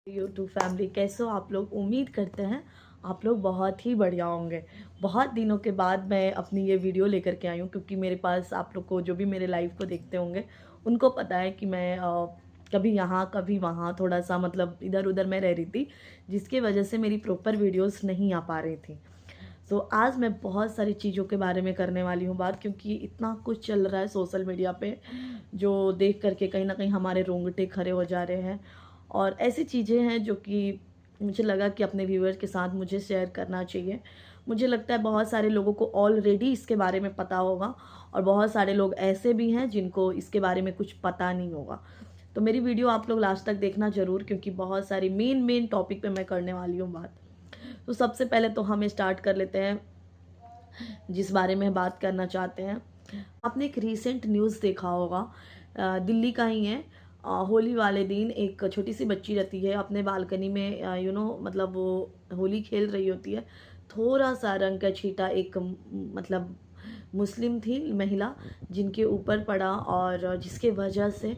YouTube family कैसे हो आप लोग। उम्मीद करते हैं आप लोग बहुत ही बढ़िया होंगे। बहुत दिनों के बाद मैं अपनी ये वीडियो लेकर के आई हूँ क्योंकि मेरे पास आप लोग को जो भी मेरे लाइव को देखते होंगे उनको पता है कि मैं कभी यहाँ कभी वहाँ थोड़ा सा मतलब इधर उधर मैं रह रही थी, जिसकी वजह से मेरी प्रॉपर वीडियोस नहीं आ पा रही थी। तो आज मैं बहुत सारी चीज़ों के बारे में करने वाली हूँ बात, क्योंकि इतना कुछ चल रहा है सोशल मीडिया पे जो देख करके कहीं ना कहीं हमारे रोंगटे खड़े हो जा रहे हैं। और ऐसी चीज़ें हैं जो कि मुझे लगा कि अपने व्यूअर्स के साथ मुझे शेयर करना चाहिए। मुझे लगता है बहुत सारे लोगों को ऑलरेडी इसके बारे में पता होगा और बहुत सारे लोग ऐसे भी हैं जिनको इसके बारे में कुछ पता नहीं होगा। तो मेरी वीडियो आप लोग लास्ट तक देखना ज़रूर, क्योंकि बहुत सारी मेन टॉपिक पे मैं करने वाली हूँ बात। तो सबसे पहले तो हम स्टार्ट कर लेते हैं जिस बारे में बात करना चाहते हैं। आपने एक रीसेंट न्यूज़ देखा होगा, दिल्ली का ही है। होली वाले दिन एक छोटी सी बच्ची रहती है अपने बालकनी में, मतलब वो होली खेल रही होती है। थोड़ा सा रंग का छींटा एक मतलब मुस्लिम थी महिला जिनके ऊपर पड़ा, और जिसके वजह से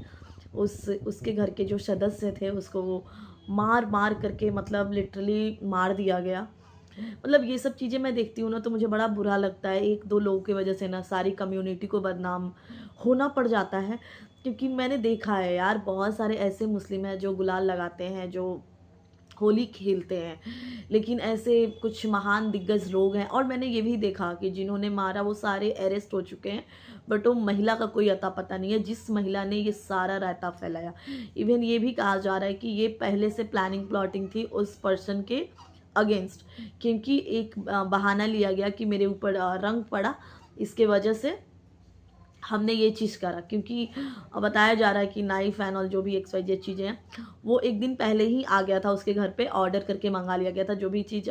उसके घर के जो सदस्य थे उसको वो मार मार करके मतलब लिटरली मार दिया गया। मतलब ये सब चीज़ें मैं देखती हूँ ना तो मुझे बड़ा बुरा लगता है। एक दो लोगों की वजह से ना सारी कम्युनिटी को बदनाम होना पड़ जाता है। क्योंकि मैंने देखा है यार, बहुत सारे ऐसे मुस्लिम हैं जो गुलाल लगाते हैं, जो होली खेलते हैं, लेकिन ऐसे कुछ महान दिग्गज लोग हैं। और मैंने ये भी देखा कि जिन्होंने मारा वो सारे अरेस्ट हो चुके हैं, बट वो महिला का कोई अता पता नहीं है जिस महिला ने ये सारा रायता फैलाया। इवन ये भी कहा जा रहा है कि ये पहले से प्लानिंग प्लॉटिंग थी उस पर्सन के अगेंस्ट, क्योंकि एक बहाना लिया गया कि मेरे ऊपर रंग पड़ा, इसके वजह से हमने ये चीज़ करा। क्योंकि बताया जा रहा है कि नाइफ एंड ऑल जो भी XYZ चीज़ें हैं वो एक दिन पहले ही आ गया था उसके घर पे, ऑर्डर करके मंगा लिया गया था। जो भी चीज़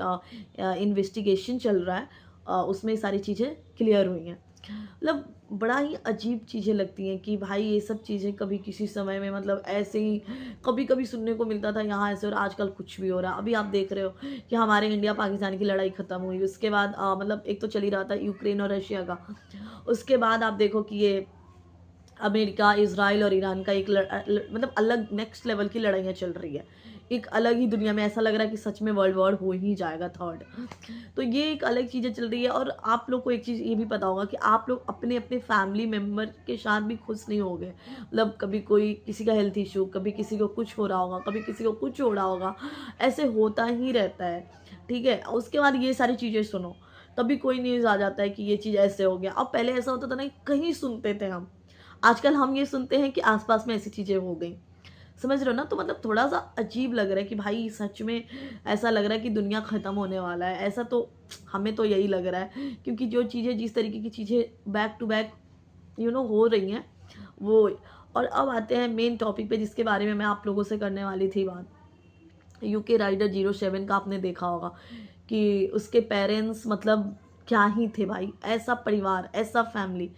इन्वेस्टिगेशन चल रहा है उसमें सारी चीज़ें क्लियर हुई हैं। मतलब बड़ा ही अजीब चीज़ें लगती हैं कि भाई ये सब चीज़ें कभी किसी समय में मतलब ऐसे ही कभी कभी सुनने को मिलता था यहाँ ऐसे, और आजकल कुछ भी हो रहा है। अभी आप देख रहे हो कि हमारे इंडिया पाकिस्तान की लड़ाई ख़त्म हुई, उसके बाद मतलब एक तो चल ही रहा था यूक्रेन और रशिया का। उसके बाद आप देखो कि ये अमेरिका, इज़राइल और ईरान का एक मतलब अलग नेक्स्ट लेवल की लड़ाइयाँ चल रही है। एक अलग ही दुनिया में ऐसा लग रहा है कि सच में वर्ल्ड वॉर हो ही जाएगा थर्ड। तो ये एक अलग चीज़ें चल रही है। और आप लोग को एक चीज़ ये भी पता होगा कि आप लोग अपने अपने फैमिली मेम्बर के साथ भी खुश नहीं होगे। मतलब कभी कोई किसी का हेल्थ इशू, कभी किसी को कुछ हो रहा होगा, कभी किसी को कुछ हो रहा होगा, ऐसे होता ही रहता है। ठीक है, उसके बाद ये सारी चीज़ें सुनो, तभी कोई न्यूज़ आ जाता है कि ये चीज़ ऐसे हो गया। अब पहले ऐसा होता था ना कि कहीं सुनते थे हम, आजकल हम ये सुनते हैं कि आसपास में ऐसी चीज़ें हो गई। समझ रहे हो ना। तो मतलब थोड़ा-सा अजीब लग रहा है कि भाई सच में ऐसा लग रहा है कि दुनिया ख़त्म होने वाला है। ऐसा तो हमें तो यही लग रहा है, क्योंकि जो चीज़ें जिस तरीके की चीज़ें बैक टू बैक हो रही हैं वो। और अब आते हैं मेन टॉपिक पे जिसके बारे में मैं आप लोगों से करने वाली थी बात। यूके राइडर 07 का आपने देखा होगा कि उसके पेरेंट्स मतलब क्या ही थे भाई। ऐसा परिवार, ऐसा फैमिली,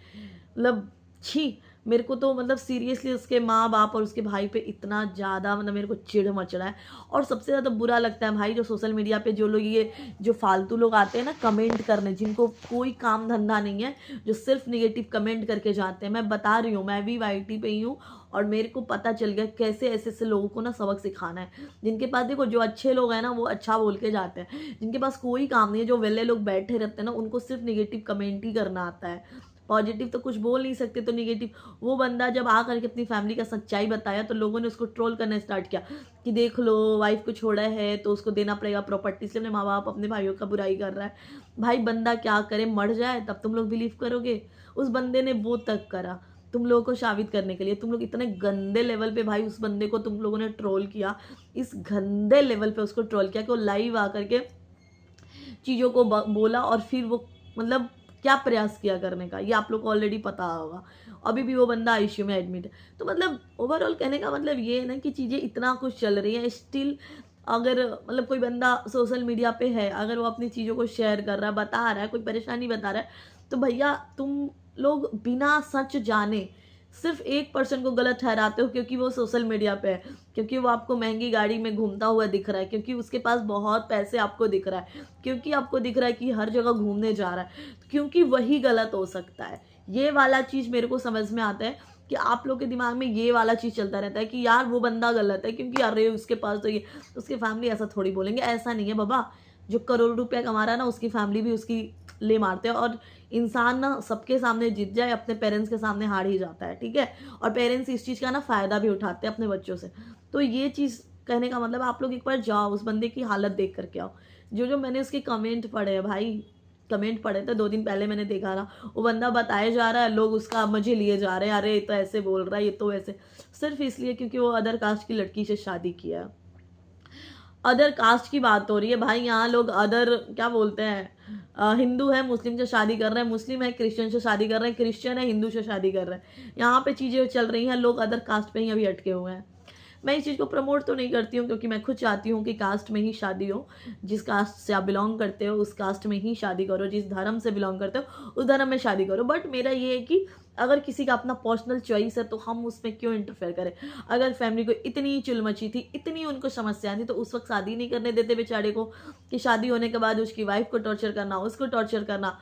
मतलब छी। मेरे को तो मतलब सीरियसली उसके माँ बाप और उसके भाई पे इतना ज़्यादा मतलब मेरे को चिढ़ मच रहा है। और सबसे ज़्यादा बुरा लगता है भाई जो सोशल मीडिया पे जो लोग ये जो फालतू लोग आते हैं ना कमेंट करने, जिनको कोई काम धंधा नहीं है, जो सिर्फ निगेटिव कमेंट करके जाते हैं। मैं बता रही हूँ, मैं भी YT पे ही हूँ और मेरे को पता चल गया कैसे ऐसे ऐसे लोगों को ना सबक सिखाना है। जिनके पास देखो जो अच्छे लोग हैं ना वो अच्छा बोल के जाते हैं, जिनके पास कोई काम नहीं है, जो वेले लोग बैठे रहते हैं ना, उनको सिर्फ निगेटिव कमेंट ही करना आता है। पॉजिटिव तो कुछ बोल नहीं सकते, तो निगेटिव। वो बंदा जब आ करके अपनी फैमिली का सच्चाई बताया तो लोगों ने उसको ट्रोल करना स्टार्ट किया कि देख लो वाइफ को छोड़ा है तो उसको देना पड़ेगा प्रॉपर्टी, से अपने माँ बाप अपने भाइयों का बुराई कर रहा है। भाई बंदा क्या करे, मर जाए तब तुम लोग बिलीव करोगे। उस बंदे ने वो तक करा तुम लोगों को साबित करने के लिए। तुम लोग इतने गंदे लेवल पे भाई उस बंदे को तुम लोगों ने ट्रोल किया, इस गंदे लेवल पे उसको ट्रोल किया कि वो लाइव आकर के चीज़ों को बोला। और फिर वो मतलब क्या प्रयास किया करने का ये आप लोग को ऑलरेडी पता होगा। अभी भी वो बंदा आईसीयू में एडमिट है। तो मतलब ओवरऑल कहने का मतलब ये है ना कि चीज़ें इतना कुछ चल रही हैं स्टिल। अगर मतलब कोई बंदा सोशल मीडिया पे है, अगर वो अपनी चीज़ों को शेयर कर रहा है, बता रहा है, कोई परेशानी बता रहा है, तो भैया तुम लोग बिना सच जाने सिर्फ एक पर्सन को गलत ठहराते हो क्योंकि वो सोशल मीडिया पे है, क्योंकि वो आपको महंगी गाड़ी में घूमता हुआ दिख रहा है, क्योंकि उसके पास बहुत पैसे आपको दिख रहा है, क्योंकि आपको दिख रहा है कि हर जगह घूमने जा रहा है, क्योंकि वही गलत हो सकता है। ये वाला चीज़ मेरे को समझ में आता है कि आप लोग के दिमाग में ये वाला चीज़ चलता रहता है कि यार वो बंदा गलत है क्योंकि अरे उसके पास तो ये, उसकी फैमिली ऐसा थोड़ी बोलेंगे। ऐसा नहीं है बाबा, जो करोड़ रुपया कमा रहा है ना उसकी फैमिली भी उसकी ले मारते हैं। और इंसान ना सबके सामने जीत जाए, अपने पेरेंट्स के सामने हार ही जाता है, ठीक है। और पेरेंट्स इस चीज़ का ना फ़ायदा भी उठाते हैं अपने बच्चों से। तो ये चीज़ कहने का मतलब आप लोग एक बार जाओ, उस बंदे की हालत देख कर के आओ। जो मैंने उसके कमेंट पढ़े हैं भाई, कमेंट पढ़े थे 2 दिन पहले मैंने देखा था, वो बंदा बताया जा रहा है, लोग उसका मज़े लिए जा रहे हैं, अरे ये तो ऐसे बोल रहा है, ये तो वैसे, सिर्फ़ इसलिए क्योंकि वो अदर कास्ट की लड़की से शादी किया है। अदर कास्ट की बात हो रही है भाई, यहाँ लोग अदर क्या बोलते हैं, हिंदू है मुस्लिम से शादी कर रहे हैं, मुस्लिम है क्रिश्चियन से शादी कर रहे हैं, क्रिश्चियन है हिंदू से शादी कर रहे हैं। यहाँ पे चीज़ें चल रही हैं, लोग अदर कास्ट पे ही अभी अटके हुए हैं। मैं इस चीज़ को प्रमोट तो नहीं करती हूँ क्योंकि मैं खुद चाहती हूँ कि कास्ट में ही शादी हो। जिस कास्ट से आप बिलोंग करते हो उस कास्ट में ही शादी करो, जिस धर्म से बिलोंग करते हो उस धर्म में शादी करो। बट मेरा ये है कि अगर किसी का अपना पर्सनल चॉइस है तो हम उसमें क्यों इंटरफेयर करें। अगर फैमिली को इतनी चुल मची थी, इतनी उनको समस्या थी, तो उस वक्त शादी नहीं करने देते बेचारे को, कि शादी होने के बाद उसकी वाइफ को टॉर्चर करना, उसको टॉर्चर करना,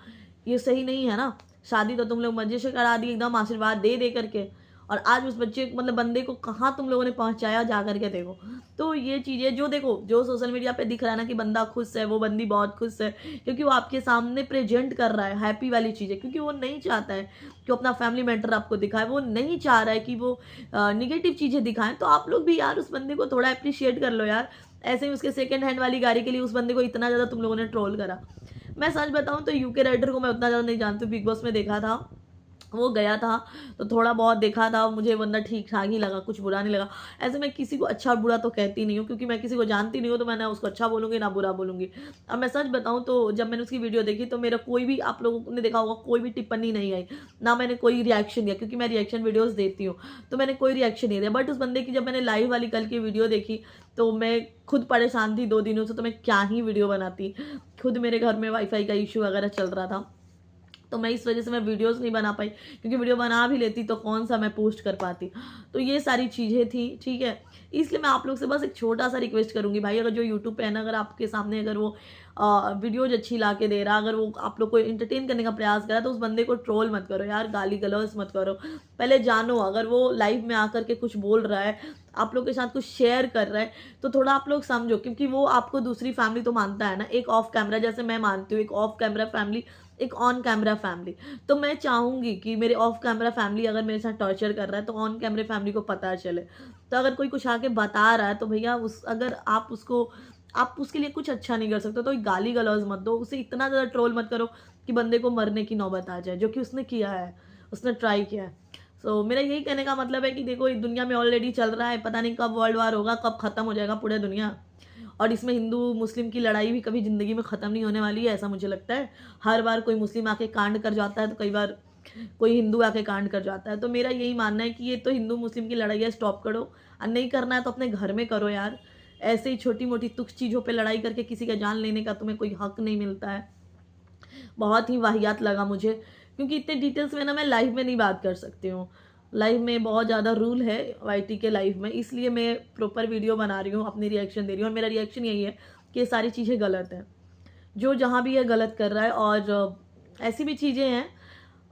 ये सही नहीं है ना। शादी तो तुम लोग मजे से करा दी, एकदम आशीर्वाद दे दे करके, और आज उस बच्चे मतलब बंदे को कहाँ तुम लोगों ने पहुँचाया जा करके देखो। तो ये चीज़ें जो देखो, जो सोशल मीडिया पे दिख रहा है ना कि बंदा खुश है, वो बंदी बहुत खुश है, क्योंकि वो आपके सामने प्रेजेंट कर रहा है हैप्पी वाली चीज़ें, क्योंकि वो नहीं चाहता है कि वो अपना फैमिली मैटर आपको दिखाए, वो नहीं चाह रहा है कि वो निगेटिव चीज़ें दिखाएं। तो आप लोग भी यार उस बंदे को थोड़ा अप्रिशिएट कर लो यार। ऐसे ही उसके सेकंड हैंड वाली गाड़ी के लिए उस बंदे को इतना ज़्यादा तुम लोगों ने ट्रोल करा। मैं सच बताऊँ तो यूके राइडर को मैं उतना ज़्यादा नहीं जानती हूँ, बिग बॉस में देखा था, वो गया था तो थोड़ा बहुत देखा था, मुझे बंदा ठीक-ठाक ही लगा, कुछ बुरा नहीं लगा। ऐसे मैं किसी को अच्छा और बुरा तो कहती नहीं हूँ क्योंकि मैं किसी को जानती नहीं हूँ, तो मैं ना उसको अच्छा बोलूँगी ना बुरा बोलूँगी। अब मैं सच बताऊँ तो जब मैंने उसकी वीडियो देखी तो मेरा कोई भी, आप लोगों ने देखा होगा, कोई भी टिप्पणी नहीं आई, ना मैंने कोई रिएक्शन दिया, क्योंकि मैं रिएक्शन वीडियोज़ देती हूँ, तो मैंने कोई रिएक्शन नहीं दिया। बट उस बंदे की जब मैंने लाइव वाली कल की वीडियो देखी तो मैं खुद परेशान थी 2 दिनों से, तो मैं क्या ही वीडियो बनाती। खुद मेरे घर में वाई-फाई का इश्यू वगैरह चल रहा था, तो मैं इस वजह से मैं वीडियोज़ नहीं बना पाई, क्योंकि वीडियो बना भी लेती तो कौन सा मैं पोस्ट कर पाती। तो ये सारी चीज़ें थी, ठीक है। इसलिए मैं आप लोग से बस एक छोटा-सा रिक्वेस्ट करूँगी भाई, अगर जो यूट्यूब पे है ना, अगर आपके सामने अगर वो वीडियोज़ अच्छी ला के दे रहा, अगर वो आप लोग को एंटरटेन करने का प्रयास कर रहा है, तो उस बंदे को ट्रोल मत करो यार, गाली-गलौज मत करो। पहले जानो, अगर वो लाइव में आकर के कुछ बोल रहा है, आप लोग के साथ कुछ शेयर कर रहा है, तो थोड़ा आप लोग समझो, क्योंकि वो आपको दूसरी फैमिली तो मानता है ना, एक ऑफ कैमरा जैसे मैं मानती हूँ, एक ऑफ कैमरा फैमिली, एक ऑन कैमरा फैमिली। तो मैं चाहूँगी कि मेरे ऑफ कैमरा फैमिली अगर मेरे साथ टॉर्चर कर रहा है तो ऑन कैमरे फैमिली को पता चले। तो अगर कोई कुछ आके बता रहा है तो भैया उस, अगर आप उसके लिए कुछ अच्छा नहीं कर सकते तो गाली गलौज मत दो, उसे इतना ज़्यादा ट्रोल मत करो कि बंदे को मरने की नौबत आ जाए, जो कि उसने किया है, उसने ट्राई किया है। सो मेरा यही कहने का मतलब है कि देखो, इस दुनिया में ऑलरेडी चल रहा है, पता नहीं कब वर्ल्ड वार होगा, कब ख़त्म हो जाएगा पूरा दुनिया। और इसमें हिंदू मुस्लिम की लड़ाई भी कभी ज़िंदगी में ख़त्म नहीं होने वाली है, ऐसा मुझे लगता है। हर बार कोई मुस्लिम आके कांड कर जाता है तो कई बार कोई हिंदू आके कांड कर जाता है। तो मेरा यही मानना है कि ये तो हिंदू मुस्लिम की लड़ाई है, स्टॉप करो। और नहीं करना है तो अपने घर में करो यार। ऐसे ही छोटी-मोटी तुच्छ चीज़ों पे लड़ाई करके किसी का जान लेने का तुम्हें कोई हक नहीं मिलता है। बहुत ही वाहियात लगा मुझे, क्योंकि इतने डिटेल्स में ना मैं लाइव में नहीं बात कर सकती हूँ। लाइव में बहुत ज़्यादा रूल है वाईटी के लाइव में, इसलिए मैं प्रॉपर वीडियो बना रही हूँ, अपनी रिएक्शन दे रही हूँ, और मेरा रिएक्शन यही है कि ये सारी चीज़ें गलत हैं। जो जहाँ भी है गलत कर रहा है, और ऐसी भी चीज़ें हैं,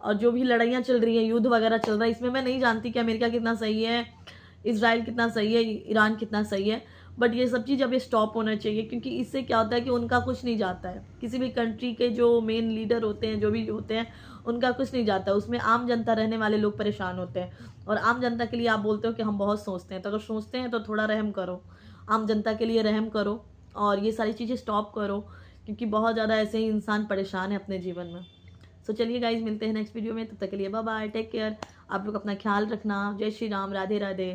और जो भी लड़ाइयाँ चल रही हैं, युद्ध वगैरह चल रहा है, इसमें मैं नहीं जानती कि अमेरिका कितना सही है, इज़राइल कितना सही है, ईरान कितना सही है। बट ये सब चीज़ अब ये स्टॉप होना चाहिए, क्योंकि इससे क्या होता है कि उनका कुछ नहीं जाता है। किसी भी कंट्री के जो मेन लीडर होते हैं, जो भी होते हैं, उनका कुछ नहीं जाता है। उसमें आम जनता रहने वाले लोग परेशान होते हैं, और आम जनता के लिए आप बोलते हो कि हम बहुत सोचते हैं, तो अगर सोचते हैं तो थोड़ा रहम करो, आम जनता के लिए रहम करो, और ये सारी चीज़ें स्टॉप करो, क्योंकि बहुत ज़्यादा ऐसे ही इंसान परेशान है अपने जीवन में। सो चलिए गाइज़, मिलते हैं नेक्स्ट वीडियो में, तब तक के लिए बाय बाय, टेक केयर। आप लोग अपना ख्याल रखना। जय श्री राम, राधे राधे।